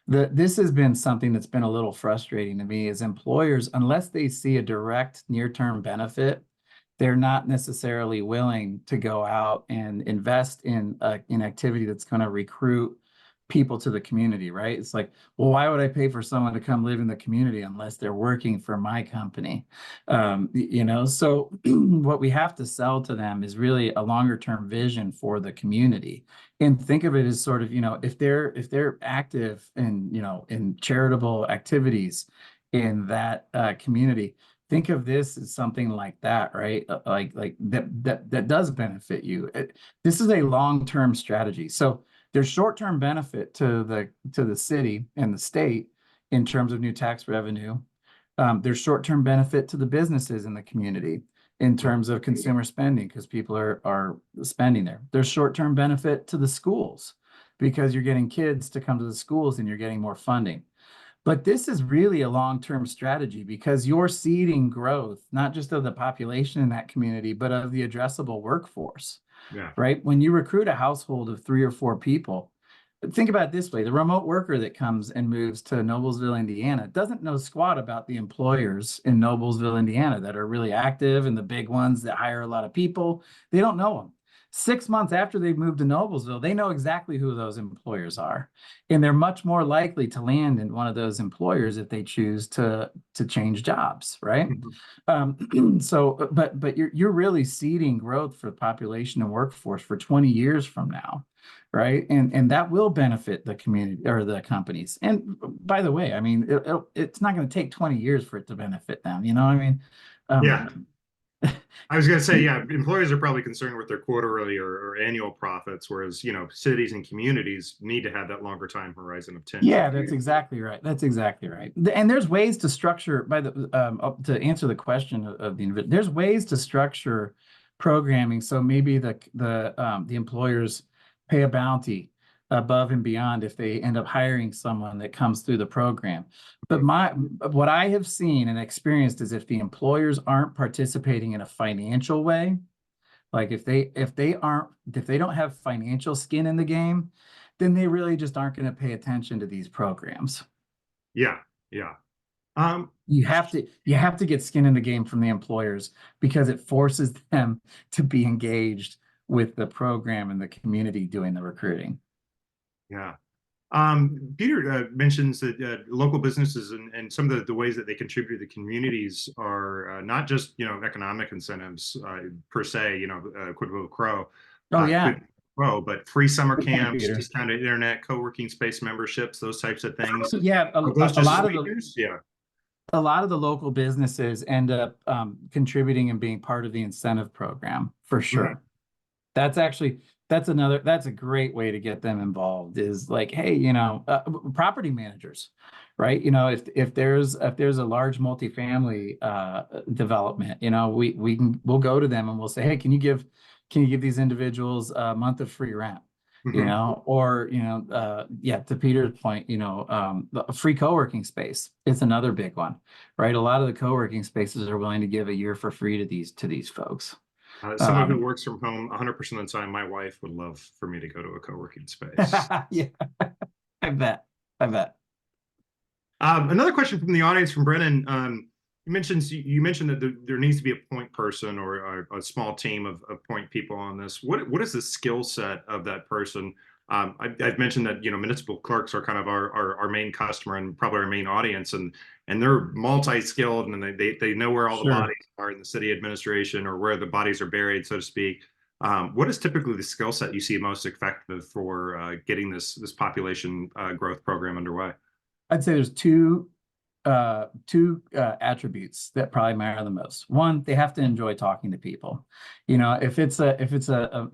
This has been something that's been a little frustrating to me, is employers, unless they see a direct near-term benefit, they're not necessarily willing to go out and invest in activity that's going to recruit people to the community, right? It's like, well, why would I pay for someone to come live in the community unless they're working for my company? So what we have to sell to them is really a longer term vision for the community. And think of it as sort of, if they're active in charitable activities in that community, think of this as something like that, right? Like that does benefit you. This is a long-term strategy. So there's short-term benefit to the city and the state in terms of new tax revenue. There's short-term benefit to the businesses in the community in terms of consumer spending, because people are spending there. There's short-term benefit to the schools because you're getting kids to come to the schools and you're getting more funding. But this is really a long-term strategy because you're seeding growth, not just of the population in that community, but of the addressable workforce. Yeah. Right? When you recruit a household of 3 or 4 people, think about it this way: the remote worker that comes and moves to Noblesville, Indiana, doesn't know squat about the employers in Noblesville, Indiana that are really active and the big ones that hire a lot of people. They don't know them. 6 months after they've moved to Noblesville, they know exactly who those employers are. And they're much more likely to land in one of those employers if they choose to change jobs, right? But you're really seeding growth for the population and workforce for 20 years from now, right? And that will benefit the community or the companies. And by the way, I mean, it's not going to take 20 years for it to benefit them. You know what I mean? Yeah. I was going to say, yeah, employers are probably concerned with their quarterly or annual profits, whereas, cities and communities need to have that longer time horizon of 10. Yeah, that's exactly right. That's exactly right. And there's ways to structure to answer the question of there's ways to structure programming. So maybe the employers pay a bounty above and beyond if they end up hiring someone that comes through the program. But what I have seen and experienced is if the employers aren't participating in a financial way, like if they don't have financial skin in the game, then they really just aren't going to pay attention to these programs. Yeah, yeah. You have to get skin in the game from the employers because it forces them to be engaged with the program and the community doing the recruiting. Yeah. Peter mentions that local businesses and some of the ways that they contribute to the communities are not just economic incentives per se, quid pro quo. Oh yeah. But free summer camps, discounted internet, co-working space memberships, those types of things. Yeah, a lot of the local businesses end up contributing and being part of the incentive program for sure. Mm-hmm. That's a great way to get them involved, is like, hey, property managers, right? If there's a large multifamily development, we'll go to them and we'll say, hey, can you give these individuals a month of free rent? Or to Peter's point, a free co-working space is another big one, right? A lot of the co-working spaces are willing to give a year for free to these folks. Some of it works from home 100% of the time. My wife would love for me to go to a co-working space. Yeah, I bet. Another question from the audience from Brennan. You mentioned that there needs to be a point person or a small team of point people on this. What is the skill set of that person? I've mentioned that, municipal clerks are kind of our main customer and probably our main audience, and they're multi-skilled, and they know where all the Sure. bodies are in the city administration, or where the bodies are buried, so to speak. What is typically the skill set you see most effective for getting this population growth program underway? I'd say there's two attributes that probably matter the most. One, they have to enjoy talking to people. If it's a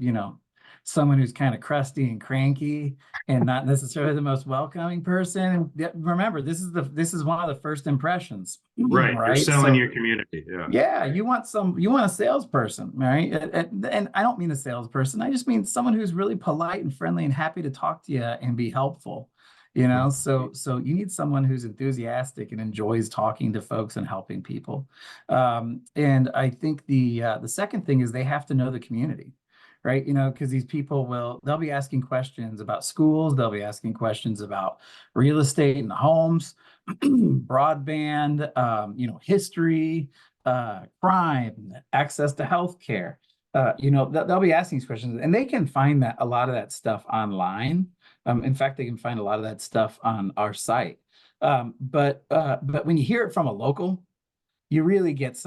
someone who's kind of crusty and cranky and not necessarily the most welcoming person, remember, this is one of the first impressions, Right, you're right? selling So your community. Yeah. yeah, you want a salesperson, right? And I don't mean a salesperson. I just mean someone who's really polite and friendly and happy to talk to you and be helpful. So you need someone who's enthusiastic and enjoys talking to folks and helping people. And I think the second thing is they have to know the community, right? Because these people they'll be asking questions about schools, they'll be asking questions about real estate and homes, broadband, history, crime, access to healthcare. They'll be asking these questions, and they can find a lot of that stuff online. In fact, they can find a lot of that stuff on our site. But when you hear it from a local, you really get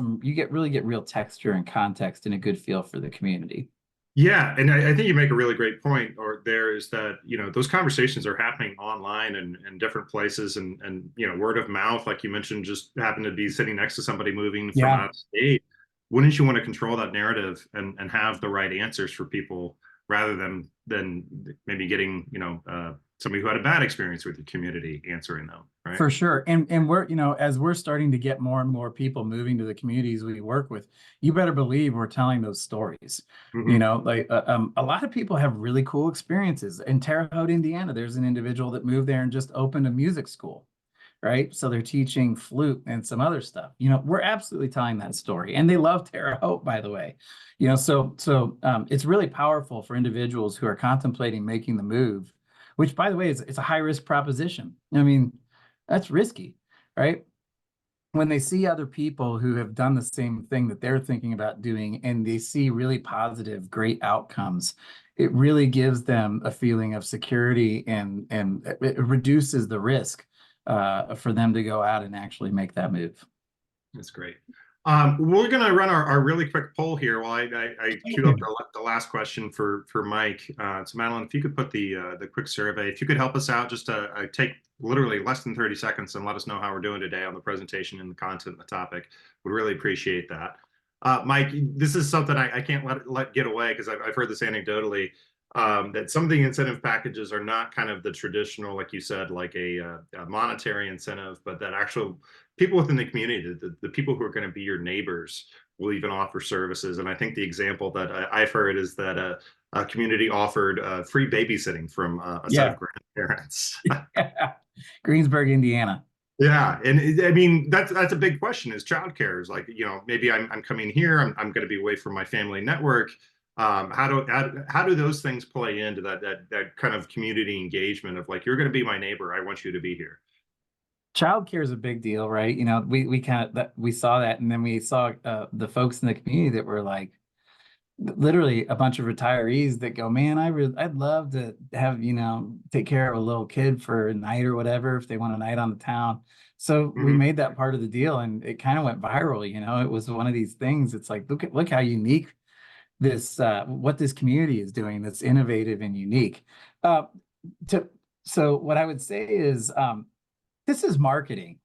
real texture and context and a good feel for the community. Yeah, and I think you make a really great point, or there is that, those conversations are happening online and different places, and word of mouth, like you mentioned, just happen to be sitting next to somebody moving from Yeah, out of state. Wouldn't you want to control that narrative and have the right answers for people, rather than maybe getting, somebody who had a bad experience with your community answering them, right? for sure. And we're, as we're starting to get more and more people moving to the communities we work with, you better believe we're telling those stories. Hmm. A lot of people have really cool experiences. In Terre Haute, Indiana, there's an individual that moved there and just opened a music school, right? So they're teaching flute and some other stuff. We're absolutely telling that story, and they love Terre Haute, by the way. It's really powerful for individuals who are contemplating making the move, which, by the way, it's a high risk proposition. I mean, that's risky, right? When they see other people who have done the same thing that they're thinking about doing, and they see really positive, great outcomes, it really gives them a feeling of security, and it reduces the risk for them to go out and actually make that move. That's great. We're going to run our really quick poll here while I queue up the last question for Mike. So Madeline, if you could put the quick survey, if you could help us out, just to take literally less than 30 seconds and let us know how we're doing today on the presentation and the content and the topic. Would really appreciate that. Mike, this is something I can't let get away, because I've heard this anecdotally, that some of the incentive packages are not kind of the traditional, like you said, like a monetary incentive, but that actual people within the community, the people who are going to be your neighbors, will even offer services. And I think the example that I've heard is that a community offered free babysitting from a set of Yeah. grandparents. Greensburg, Indiana. Yeah, and I mean that's a big question. Is childcare, is like, maybe I'm coming here, I'm going to be away from my family network. How do those things play into that kind of community engagement of, like, you're going to be my neighbor, I want you to be here? Childcare is a big deal, right? We saw that, and then we saw the folks in the community that were like literally a bunch of retirees that go, man, I'd love to have, take care of a little kid for a night or whatever if they want a night on the town. So we Hmm. made that part of the deal, and it kind of went viral. It was one of these things. It's like, look how unique this what this community is doing that's innovative and unique. Uh, to so what I would say is, this is marketing.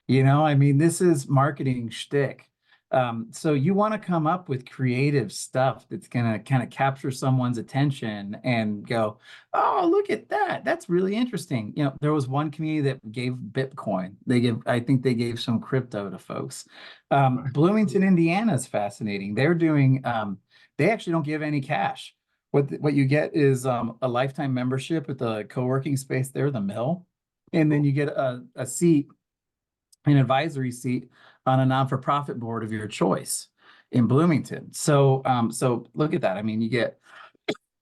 I mean, this is marketing shtick. So you want to come up with creative stuff that's going to kind of capture someone's attention and go, oh, look at that. That's really interesting. There was one community that gave Bitcoin. I think they gave some crypto to folks. Bloomington, Indiana is fascinating. They actually don't give any cash. What you get is a lifetime membership at the co-working space there, the Mill, and then you get a seat, an advisory seat on a non-for-profit board of your choice in Bloomington. So look at that. I mean, you get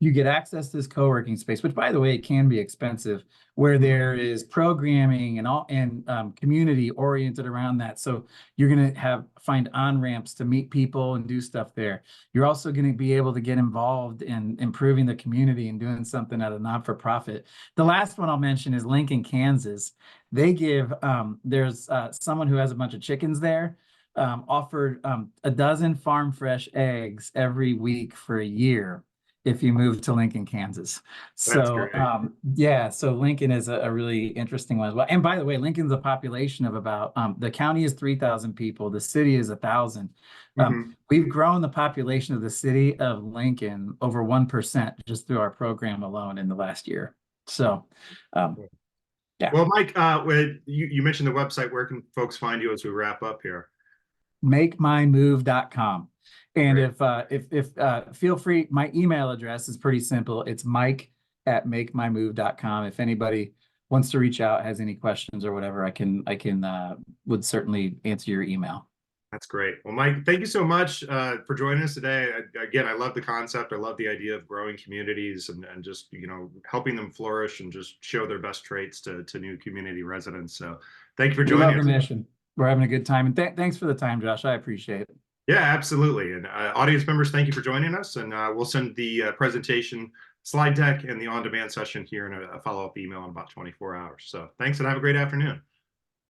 You get access to this co-working space, which by the way, can be expensive, where there is programming and all and community oriented around that. So you're going to find on-ramps to meet people and do stuff there. You're also going to be able to get involved in improving the community and doing something at a not-for-profit. The last one I'll mention is Lincoln, Kansas. They give there's someone who has a bunch of chickens there, offered a dozen farm fresh eggs every week for a year if you move to Lincoln, Kansas. That's So great. yeah, so Lincoln is a really interesting one as well. And by the way, Lincoln's a population of about the county is 3,000 people, the city is 1,000. We've grown the population of the city of Lincoln over 1% just through our program alone in the last year. So yeah. Well, Mike, you mentioned the website. Where can folks find you as we wrap up here? MakeMyMove.com. And Great. if feel free, my email address is pretty simple. It's mike@makemymove.com. If anybody wants to reach out, has any questions or whatever, I would certainly answer your email. That's great. Well, Mike, thank you so much for joining us today. Again, I love the concept. I love the idea of growing communities and just, helping them flourish and just show their best traits to new community residents. So thank you for joining us. We love our mission. We're having a good time. And thanks for the time, Josh. I appreciate it. Yeah, absolutely. And audience members, thank you for joining us. And we'll send the presentation slide deck and the on-demand session here in a follow-up email in about 24 hours. So thanks and have a great afternoon.